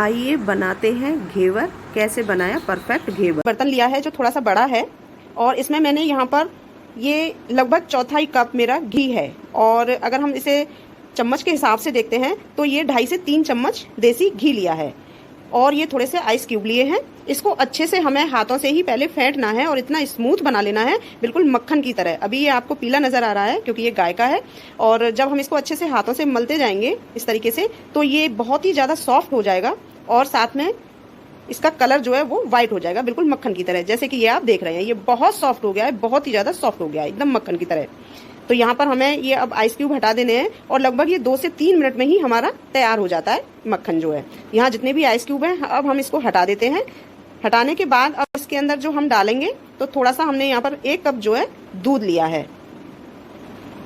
आइए बनाते हैं घेवर। कैसे बनाया परफेक्ट घेवर। बर्तन लिया है जो थोड़ा सा बड़ा है और इसमें मैंने यहाँ पर ये लगभग चौथाई कप मेरा घी है। और अगर हम इसे चम्मच के हिसाब से देखते हैं तो ये 2.5 से 3 चम्मच देसी घी लिया है। और ये थोड़े से आइस क्यूब लिए हैं। इसको अच्छे से हमें हाथों से ही पहले फेंटना है और इतना स्मूथ बना लेना है, बिल्कुल मक्खन की तरह। अभी ये आपको पीला नजर आ रहा है क्योंकि ये गाय का है। और जब हम इसको अच्छे से हाथों से मलते जाएंगे इस तरीके से तो ये बहुत ही ज्यादा सॉफ्ट हो जाएगा और साथ में इसका कलर जो है वो व्हाइट हो जाएगा, बिल्कुल मक्खन की तरह। जैसे कि ये आप देख रहे हैं, ये बहुत सॉफ्ट हो गया है, बहुत ही ज्यादा सॉफ्ट हो गया है, एकदम मक्खन की तरह। तो यहाँ पर हमें ये अब आइस क्यूब हटा देने हैं और लगभग ये 2 से 3 मिनट में ही हमारा तैयार हो जाता है मक्खन जो है। यहाँ जितने भी आइस क्यूब हैं अब हम इसको हटा देते हैं। हटाने के बाद अब इसके अंदर जो हम डालेंगे तो थोड़ा सा हमने यहाँ पर 1 कप जो है दूध लिया है।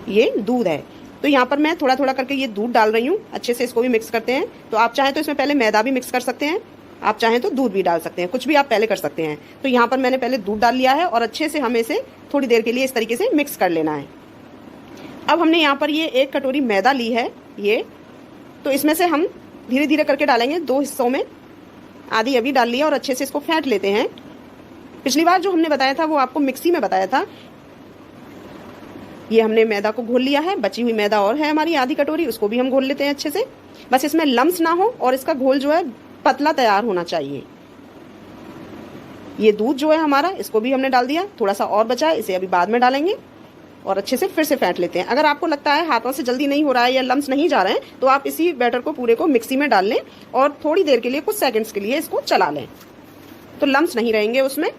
ये दूध है तो यहाँ पर मैं थोड़ा थोड़ा करके ये दूध डाल रही हूँ। अच्छे से इसको भी मिक्स करते हैं। तो आप चाहें तो इसमें पहले मैदा भी मिक्स कर सकते हैं, आप चाहें तो दूध भी डाल सकते हैं, कुछ भी आप पहले कर सकते हैं। तो यहाँ पर मैंने पहले दूध डाल लिया है और अच्छे से हमें इसे थोड़ी देर के लिए इस तरीके से मिक्स कर लेना है। अब हमने यहाँ पर ये 1 कटोरी मैदा ली है ये, तो इसमें से हम धीरे धीरे करके डालेंगे 2 हिस्सों में। आधी अभी डाल लिया और अच्छे से इसको फेंट लेते हैं। पिछली बार जो हमने बताया था वो आपको मिक्सी में बताया था। ये हमने मैदा को घोल लिया है, बची हुई मैदा और है हमारी आधी कटोरी, उसको भी हम घोल लेते हैं अच्छे से। बस इसमें लम्स ना हो और इसका घोल जो है पतला तैयार होना चाहिए। ये दूध जो है हमारा, इसको भी हमने डाल दिया। थोड़ा सा और बचा है, इसे अभी बाद में डालेंगे और अच्छे से फिर से फेंट लेते हैं। अगर आपको लगता है हाथों से जल्दी नहीं हो रहा है या लम्स नहीं जा रहे हैं तो आप इसी बैटर को पूरे को मिक्सी में डाल लें और थोड़ी देर के लिए, कुछ सेकंड्स के लिए इसको चला लें, तो लम्स नहीं रहेंगे उसमें।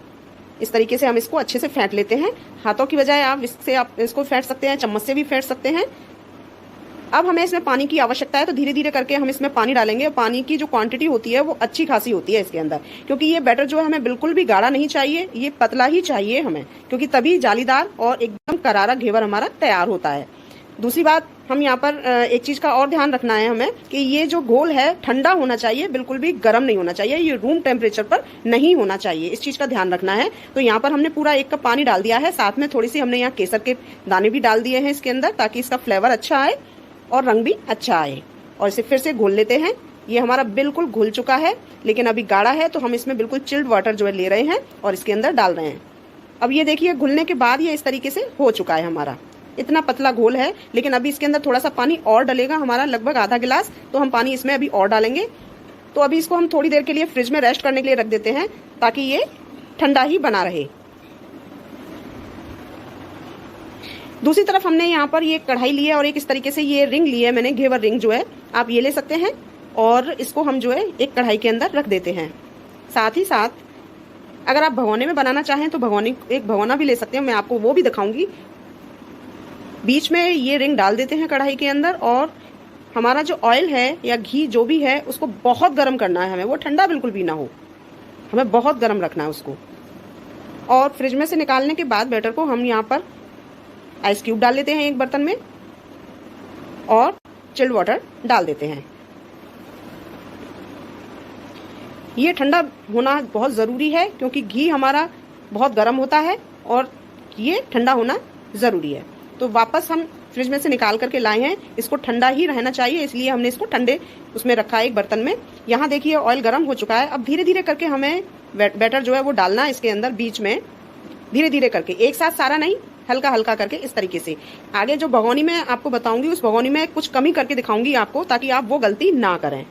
इस तरीके से हम इसको अच्छे से फेंट लेते हैं। हाथों की बजाय आप इसको फेंट सकते हैं, चम्मच से भी फेंट सकते हैं। अब हमें इसमें पानी की आवश्यकता है तो धीरे धीरे करके हम इसमें पानी डालेंगे। पानी की जो क्वांटिटी होती है वो अच्छी खासी होती है इसके अंदर, क्योंकि ये बैटर जो है हमें बिल्कुल भी गाढ़ा नहीं चाहिए, ये पतला ही चाहिए हमें, क्योंकि तभी जालीदार और एकदम करारा घेवर हमारा तैयार होता है। दूसरी बात, हम यहाँ पर एक चीज का और ध्यान रखना है हमें कि ये जो घोल है ठंडा होना चाहिए, बिल्कुल भी गर्म नहीं होना चाहिए, ये रूम टेम्परेचर पर नहीं होना चाहिए, इस चीज का ध्यान रखना है। तो यहाँ पर हमने पूरा 1 कप पानी डाल दिया है, साथ में थोड़ी सी हमने यहाँ केसर के दाने भी डाल दिए हैं इसके अंदर, ताकि इसका फ्लेवर अच्छा आए और रंग भी अच्छा आए। और इसे फिर से घोल लेते हैं। ये हमारा बिल्कुल घुल चुका है, लेकिन अभी गाढ़ा है तो हम इसमें बिल्कुल चिल्ड वाटर जो है ले रहे हैं और इसके अंदर डाल रहे हैं। अब ये देखिए घुलने के बाद ये इस तरीके से हो चुका है हमारा, इतना पतला घोल है। लेकिन अभी इसके अंदर थोड़ा सा पानी और डलेगा हमारा, लगभग आधा गिलास, तो हम पानी इसमें अभी और डालेंगे। तो अभी इसको हम थोड़ी देर के लिए फ्रिज में रेस्ट करने के लिए रख देते हैं ताकि ये ठंडा ही बना रहे। दूसरी तरफ हमने यहाँ पर ये कढ़ाई ली है और एक इस तरीके से ये रिंग ली है मैंने, घेवर रिंग जो है, आप ये ले सकते हैं। और इसको हम जो है एक कढ़ाई के अंदर रख देते हैं। साथ ही साथ अगर आप भगोने में बनाना चाहें तो एक भगोना भी ले सकते हैं, मैं आपको वो भी दिखाऊंगी। बीच में ये रिंग डाल देते हैं कढ़ाई के अंदर और हमारा जो ऑयल है या घी जो भी है उसको बहुत गर्म करना है हमें, वो ठंडा बिल्कुल भी ना हो, हमें बहुत गर्म रखना है उसको। और फ्रिज में से निकालने के बाद बैटर को हम यहाँ पर आइस क्यूब डाल लेते हैं एक बर्तन में और चिल्ड वाटर डाल देते हैं। ये ठंडा होना बहुत ज़रूरी है क्योंकि घी हमारा बहुत गर्म होता है और ये ठंडा होना ज़रूरी है। तो वापस हम फ्रिज में से निकाल करके लाए हैं, इसको ठंडा ही रहना चाहिए, इसलिए हमने इसको ठंडे उसमें रखा है एक बर्तन में। यहाँ देखिए ऑयल गर्म हो चुका है। अब धीरे धीरे करके हमें बैटर जो है वो डालना है इसके अंदर, बीच में धीरे धीरे करके, एक साथ सारा नहीं, हल्का हल्का करके इस तरीके से। आगे जो भगोनी में आपको बताऊंगी उस भगोनी में कुछ कमी करके दिखाऊंगी आपको, ताकि आप वो गलती ना करें।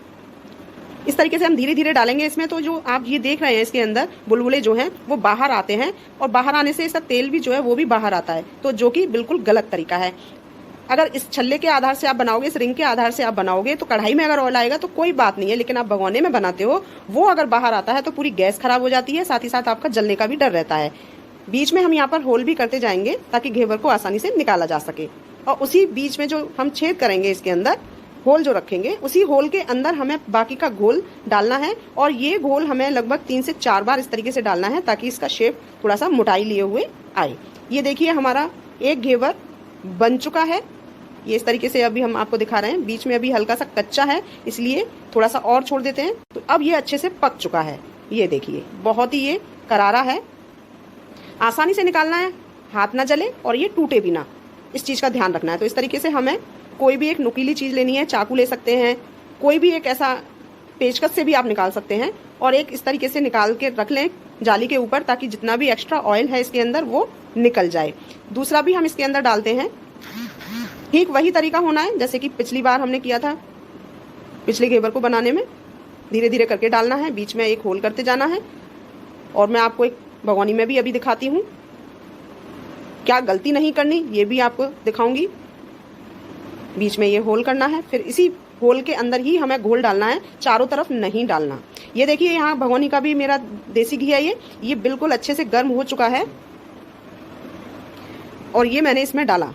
इस तरीके से हम धीरे धीरे डालेंगे इसमें। तो जो आप ये देख रहे हैं इसके अंदर बुलबुले जो हैं वो बाहर आते हैं और बाहर आने से इसका तेल भी जो है वो भी बाहर आता है, तो जो कि बिल्कुल गलत तरीका है। अगर इस छल्ले के आधार से आप बनाओगे, इस रिंग के आधार से आप बनाओगे तो कढ़ाई में अगर ऑयल आएगा तो कोई बात नहीं है, लेकिन आप भगोने में बनाते हो, वो अगर बाहर आता है तो पूरी गैस खराब हो जाती है, साथ ही साथ आपका जलने का भी डर रहता है। बीच में हम यहाँ पर होल भी करते जाएंगे ताकि घेवर को आसानी से निकाला जा सके। और उसी बीच में जो हम छेद करेंगे इसके अंदर, होल जो रखेंगे, उसी होल के अंदर हमें बाकी का घोल डालना है। और ये घोल हमें लगभग 3 से 4 बार इस तरीके से डालना है ताकि इसका शेप थोड़ा सा मोटाई लिए हुए आए। ये देखिए हमारा एक घेवर बन चुका है। ये इस तरीके से अभी हम आपको दिखा रहे हैं, बीच में अभी हल्का सा कच्चा है इसलिए थोड़ा सा और छोड़ देते हैं। तो अब ये अच्छे से पक चुका है। ये देखिए बहुत ही ये करारा है, आसानी से निकालना है, हाथ ना जले और ये टूटे भी ना, इस चीज का ध्यान रखना है। तो इस तरीके से हमें कोई भी एक नुकीली चीज लेनी है, चाकू ले सकते हैं, कोई भी एक ऐसा पेचकस से भी आप निकाल सकते हैं, और एक इस तरीके से निकाल के रख लें जाली के ऊपर, ताकि जितना भी एक्स्ट्रा ऑयल है इसके अंदर वो निकल जाए। दूसरा भी हम इसके अंदर डालते हैं। ठीक वही तरीका होना है जैसे कि पिछली बार हमने किया था। पिछले घेवर को बनाने में धीरे धीरे करके डालना है, बीच में एक होल करते जाना है। और मैं आपको एक भगोनी में भी अभी दिखाती हूँ, क्या गलती नहीं करनी ये भी आपको दिखाऊंगी। बीच में ये होल करना है, फिर इसी होल के अंदर ही हमें घोल डालना है, चारों तरफ नहीं डालना। ये देखिए यहाँ भगोनी का भी मेरा देसी घी है, ये बिल्कुल अच्छे से गर्म हो चुका है, और ये मैंने इसमें डाला,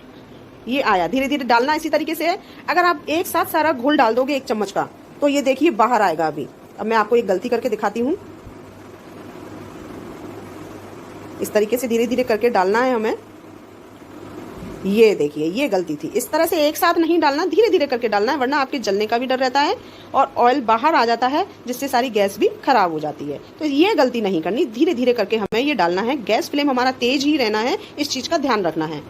ये आया। धीरे धीरे डालना इसी तरीके से है। अगर आप एक साथ सारा घोल डाल दोगे 1 चम्मच का, तो ये देखिए बाहर आएगा। अभी अब मैं आपको एक गलती करके दिखाती हूँ। इस तरीके से धीरे धीरे करके डालना है हमें। ये देखिए ये गलती थी, इस तरह से एक साथ नहीं डालना, धीरे धीरे करके डालना है, वरना आपके जलने का भी डर रहता है और ऑयल बाहर आ जाता है, जिससे सारी गैस भी खराब हो जाती है। तो ये गलती नहीं करनी, धीरे धीरे करके हमें ये डालना है। गैस फ्लेम हमारा तेज ही रहना है, इस चीज का ध्यान रखना है।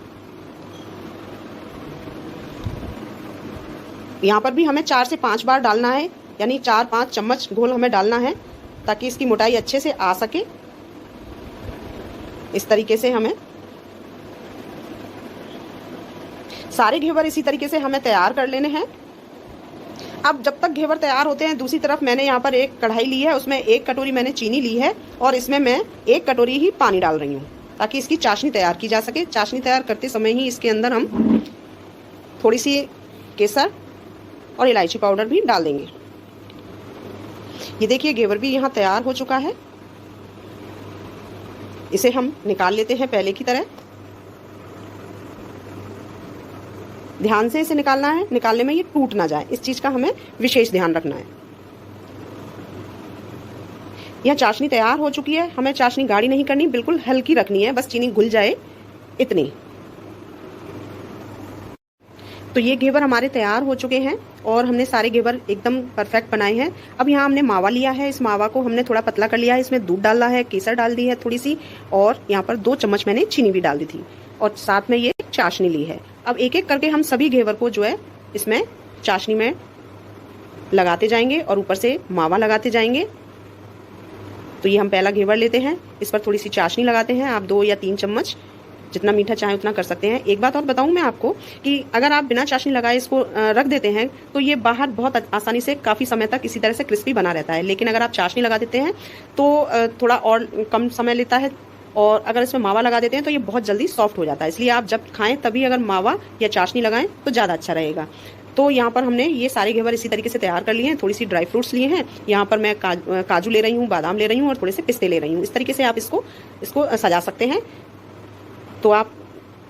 यहाँ पर भी हमें 4 से 5 बार डालना है, यानी 4-5 चम्मच घोल हमें डालना है, ताकि इसकी मोटाई अच्छे से आ सके। इस तरीके से हमें सारे घेवर इसी तरीके से हमें तैयार कर लेने हैं। अब जब तक घेवर तैयार होते हैं, दूसरी तरफ मैंने यहाँ पर एक कढ़ाई ली है, उसमें 1 कटोरी मैंने चीनी ली है, और इसमें मैं 1 कटोरी ही पानी डाल रही हूँ, ताकि इसकी चाशनी तैयार की जा सके। चाशनी तैयार करते समय ही इसके अंदर हम थोड़ी सी केसर और इलायची पाउडर भी डाल देंगे। ये देखिए घेवर भी यहाँ तैयार हो चुका है। इसे हम निकाल लेते हैं पहले की तरह। ध्यान से इसे निकालना है, निकालने में ये टूट ना जाए, इस चीज का हमें विशेष ध्यान रखना है। यह चाशनी तैयार हो चुकी है। हमें चाशनी गाढ़ी नहीं करनी, बिल्कुल हल्की रखनी है, बस चीनी घुल जाए इतनी। तो ये घेवर हमारे तैयार हो चुके हैं, और हमने सारे घेवर एकदम परफेक्ट बनाए हैं। अब यहाँ हमने मावा लिया है, इस मावा को हमने थोड़ा पतला कर लिया है, इसमें दूध डाला है, केसर डाल दी है थोड़ी सी, और यहाँ पर 2 चम्मच मैंने चीनी भी डाल दी थी, और साथ में ये चाशनी ली है। अब एक एक करके हम सभी घेवर को जो है इसमें चाशनी में लगाते जाएंगे, और ऊपर से मावा लगाते जाएंगे। तो ये हम पहला घेवर लेते हैं, इस पर थोड़ी सी चाशनी लगाते हैं। आप 2 या 3 चम्मच, जितना मीठा चाहे उतना कर सकते हैं। एक बात और बताऊं मैं आपको कि अगर आप बिना चाशनी लगाए इसको रख देते हैं, तो ये बाहर बहुत आसानी से काफ़ी समय तक इसी तरह से क्रिस्पी बना रहता है। लेकिन अगर आप चाशनी लगा देते हैं तो थोड़ा और कम समय लेता है, और अगर इसमें मावा लगा देते हैं तो ये बहुत जल्दी सॉफ्ट हो जाता है। इसलिए आप जब खाएं तभी अगर मावा या चाशनी लगाएं तो ज़्यादा अच्छा रहेगा। तो यहाँ पर हमने ये सारे घेवर इसी तरीके से तैयार कर लिए हैं। थोड़ी सी ड्राई फ्रूट्स लिए हैं, यहाँ पर मैं काजू ले रही हूँ, बादाम ले रही हूँ, और थोड़े से पिस्ते ले रही हूँ। इस तरीके से आप इसको सजा सकते हैं। तो आप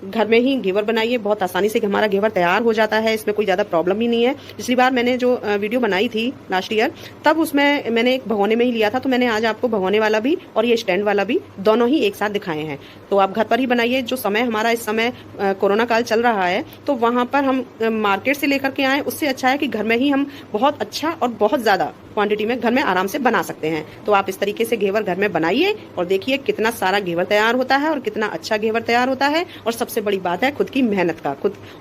घर में ही घेवर बनाइए, बहुत आसानी से हमारा घेवर तैयार हो जाता है, इसमें कोई ज़्यादा प्रॉब्लम ही नहीं है। पिछली बार मैंने जो वीडियो बनाई थी लास्ट ईयर, तब उसमें मैंने एक भगोने में ही लिया था, तो मैंने आज आपको भगोने वाला भी और ये स्टैंड वाला भी दोनों ही एक साथ दिखाए हैं। तो आप घर पर ही बनाइए। जो समय हमारा इस समय कोरोना काल चल रहा है, तो वहाँ पर हम मार्केट से लेकर के आए, उससे अच्छा है कि घर में ही हम बहुत अच्छा और बहुत ज़्यादा क्वांटिटी में घर में आराम से बना सकते हैं। तो आप इस तरीके से घेवर घर में बनाइए, और देखिए कितना सारा घेवर तैयार होता है और कितना अच्छा घेवर तैयार होता है। और सबसे बड़ी बात है खुद की मेहनत का,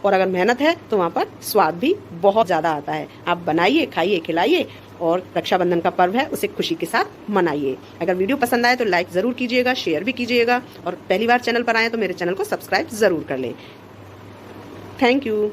और अगर मेहनत है तो वहाँ पर स्वाद भी बहुत ज़्यादा आता है। आप बनाइए, खाइए, खिलाइए, और रक्षाबंधन का पर्व है उसे खुशी के साथ मनाइए। अगर वीडियो पसंद आए तो लाइक ज़रूर कीजिएगा, शेयर भी कीजिएगा, और पहली बार चैनल पर आए तो मेरे चैनल को सब्सक्राइब ज़रूर कर लें। Thank you.